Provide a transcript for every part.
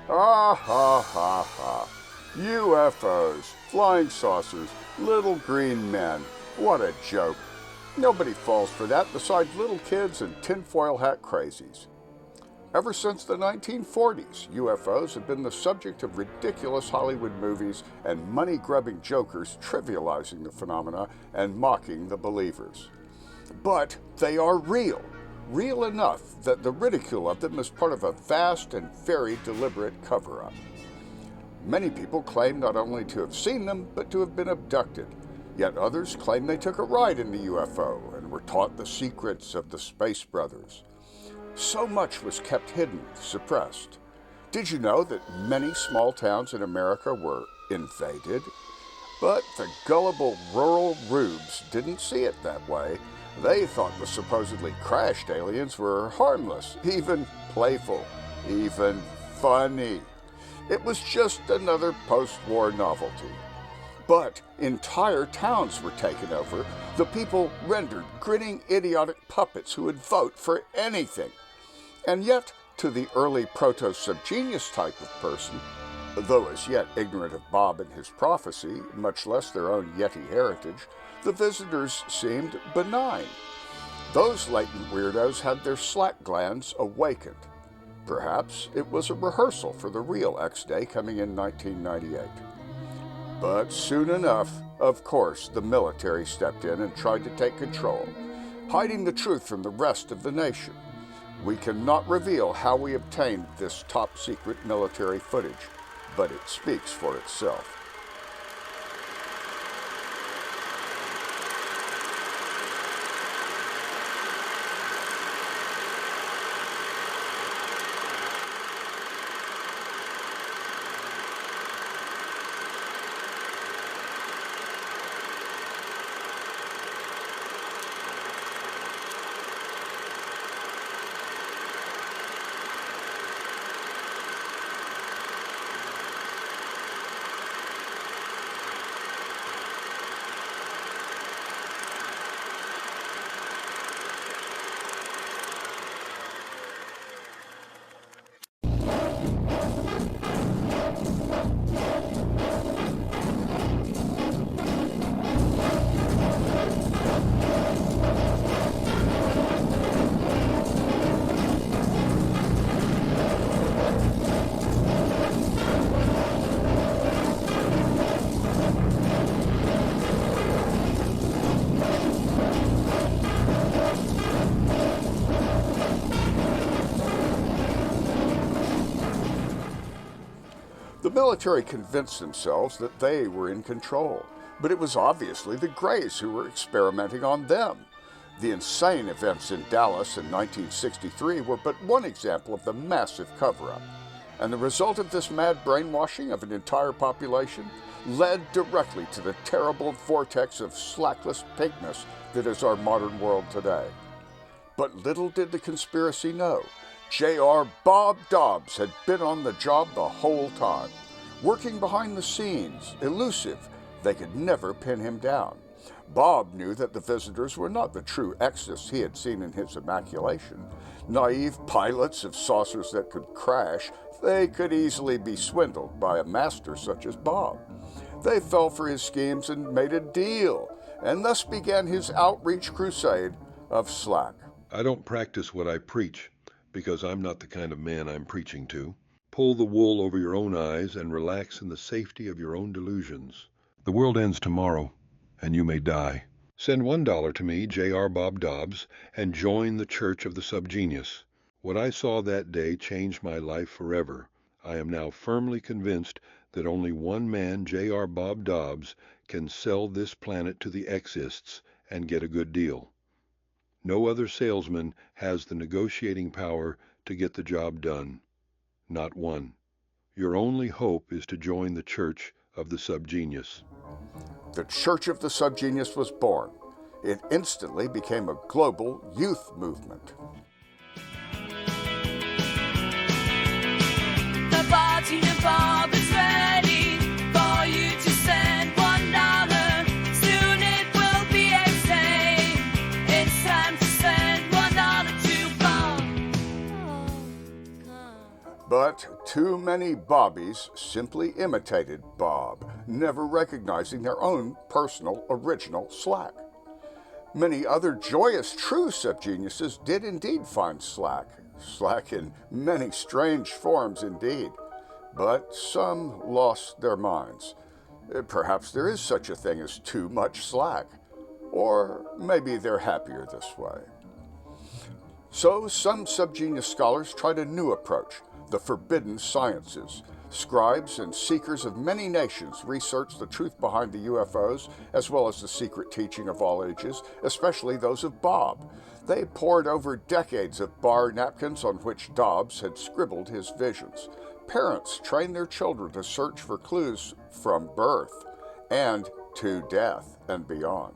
Ah ha ha ha. UFOs, flying saucers, little green men. What a joke. Nobody falls for that besides little kids and tinfoil hat crazies. Ever since the 1940s, UFOs have been the subject of ridiculous Hollywood movies and money-grubbing jokers trivializing the phenomena and mocking the believers. But they are real. Real enough that the ridicule of them is part of a vast and very deliberate cover-up. Many people claim not only to have seen them, but to have been abducted. Yet others claim they took a ride in the UFO and were taught the secrets of the Space Brothers. So much was kept hidden, suppressed. Did you know that many small towns in America were invaded? But the gullible rural rubes didn't see it that way. They thought the supposedly crashed aliens were harmless, even playful, even funny. It was just another post-war novelty. But entire towns were taken over, the people rendered grinning, idiotic puppets who would vote for anything. And yet, to the early proto-subgenius type of person, though as yet ignorant of Bob and his prophecy, much less their own Yeti heritage, the visitors seemed benign. Those latent weirdos had their slack glands awakened. Perhaps it was a rehearsal for the real X-Day coming in 1998. But soon enough, of course, the military stepped in and tried to take control, hiding the truth from the rest of the nation. We cannot reveal how we obtained this top-secret military footage, but it speaks for itself. The military convinced themselves that they were in control, but it was obviously the Greys who were experimenting on them. The insane events in Dallas in 1963 were but one example of the massive cover-up, and the result of this mad brainwashing of an entire population led directly to the terrible vortex of slackless pinkness that is our modern world today. But little did the conspiracy know, J.R. Bob Dobbs had been on the job the whole time. Working behind the scenes, elusive, they could never pin him down. Bob knew that the visitors were not the true Exodus he had seen in his imagination. Naive pilots of saucers that could crash, they could easily be swindled by a master such as Bob. They fell for his schemes and made a deal, and thus began his outreach crusade of slack. I don't practice what I preach, because I'm not the kind of man I'm preaching to. Pull the wool over your own eyes and relax in the safety of your own delusions. The world ends tomorrow, and you may die. Send $1 to me, J.R. Bob Dobbs, and join the Church of the Subgenius. What I saw that day changed my life forever. I am now firmly convinced that only one man, J.R. Bob Dobbs, can sell this planet to the Exists and get a good deal. No other salesman has the negotiating power to get the job done. Not one. Your only hope is to join the Church of the Subgenius. The Church of the Subgenius was born. It instantly became a global youth movement. The party of Bob is ready for you to send $1. Soon it will be a same. It's time to say But too many Bobbies simply imitated Bob, never recognizing their own personal original slack. Many other joyous true subgeniuses did indeed find slack in many strange forms indeed, but some lost their minds. Perhaps there is such a thing as too much slack, or maybe they're happier this way. So some subgenius scholars tried a new approach, the forbidden sciences. Scribes and seekers of many nations researched the truth behind the UFOs, as well as the secret teaching of all ages, especially those of Bob. They pored over decades of bar napkins on which Dobbs had scribbled his visions. Parents trained their children to search for clues from birth and to death and beyond.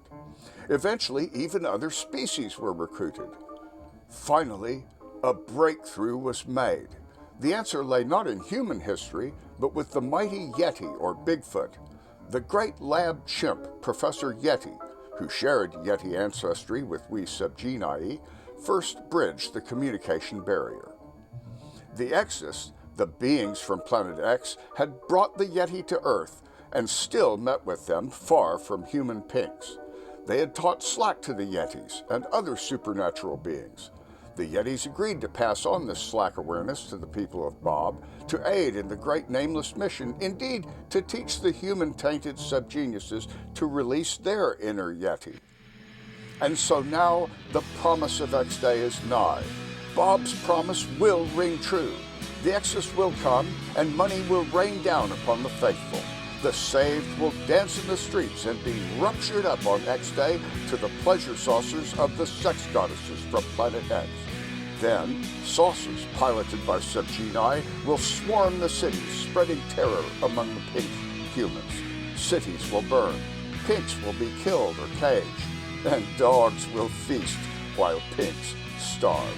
Eventually, even other species were recruited. Finally, a breakthrough was made. The answer lay not in human history, but with the mighty Yeti, or Bigfoot. The great lab chimp, Professor Yeti, who shared Yeti ancestry with we subgenii, first bridged the communication barrier. The Exus, the beings from Planet X, had brought the Yeti to Earth and still met with them far from human pinks. They had taught slack to the Yetis and other supernatural beings. The Yetis agreed to pass on this slack awareness to the people of Bob, to aid in the great nameless mission, indeed, to teach the human-tainted subgeniuses to release their inner Yeti. And so now the promise of X-Day is nigh. Bob's promise will ring true. The Exodus will come, and money will rain down upon the faithful. The saved will dance in the streets and be ruptured up on X-Day to the pleasure saucers of the sex goddesses from Planet X. Then, saucers piloted by subgenii will swarm the cities, spreading terror among the pink humans. Cities will burn, pinks will be killed or caged, and dogs will feast while pinks starve.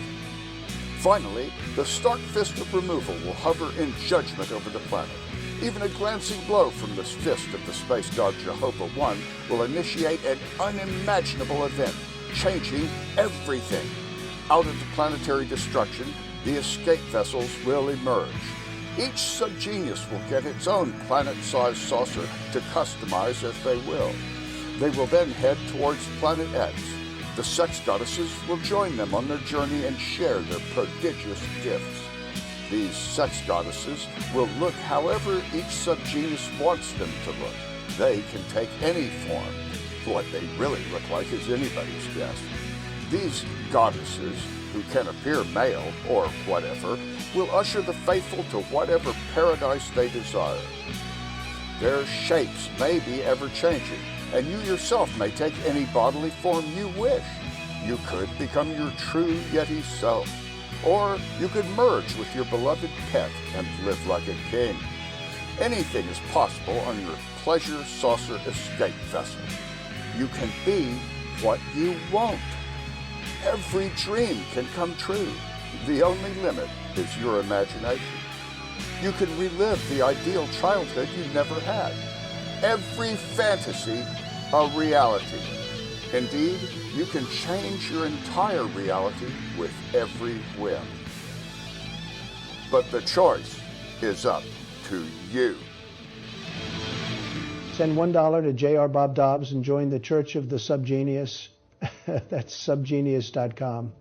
Finally, the stark fist of removal will hover in judgment over the planet. Even a glancing blow from this fist of the space god Jehovah-1 will initiate an unimaginable event, changing everything. Out of the planetary destruction, the escape vessels will emerge. Each subgenius will get its own planet-sized saucer to customize as they will. They will then head towards Planet X. The sex goddesses will join them on their journey and share their prodigious gifts. These sex goddesses will look however each subgenius wants them to look. They can take any form. What they really look like is anybody's guess. These goddesses, who can appear male or whatever, will usher the faithful to whatever paradise they desire. Their shapes may be ever-changing, and you yourself may take any bodily form you wish. You could become your true Yeti self, or you could merge with your beloved pet and live like a king. Anything is possible on your pleasure saucer escape vessel. You can be what you want. Every dream can come true. The only limit is your imagination. You can relive the ideal childhood you never had. Every fantasy a reality. Indeed, you can change your entire reality with every whim. But the choice is up to you. Send $1 to J.R. Bob Dobbs and join the Church of the Subgenius. That's subgenius.com.